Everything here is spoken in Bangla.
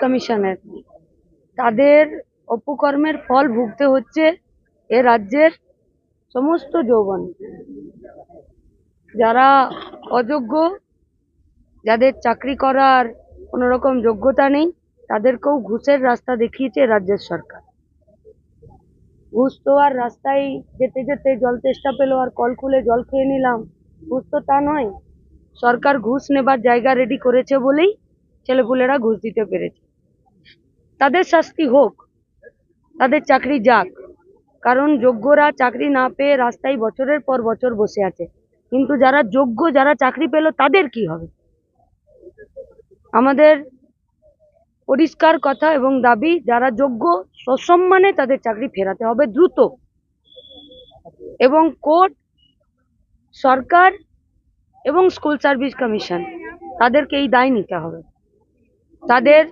কমিশনের তাদের অপকর্মের ফল ভুগতে হচ্ছে এ রাজ্যের সমস্ত যৌবন, যারা অযোগ্য, যাদের চাকরি করার কোনো রকম যোগ্যতা নেই, তাদেরকেও ঘুষের রাস্তা দেখিয়েছে রাজ্যের সরকার। ঘুষ তো আর রাস্তায় যেতে যেতে জল তেষ্টা পেলো আর কল খুলে জল খেয়ে নিলাম, ঘুষ তো তা নয়। সরকার ঘুষ নেবার জায়গা রেডি করেছে বলেই ছেলেপুলেরা ঘুষ দিতে পেরেছে। তাদের শাস্তি হোক, তাদের চাকরি যাক, কারণ যোগ্যরা চাকরি না পেয়ে রাস্তায় বছরের পর বছর বসে আছে। কিন্তু যারা যোগ্য, যারা চাকরি পেল, তাদের কি হবে? আমাদের পরিষ্কার কথা এবং দাবি, যারা যোগ্য সসম্মানে তাদের চাকরি ফেরাতে হবে দ্রুত, এবং কোর্ট, সরকার এবং স্কুল সার্ভিস কমিশন তাদেরকে এই দায় নিতে হবে। তাদের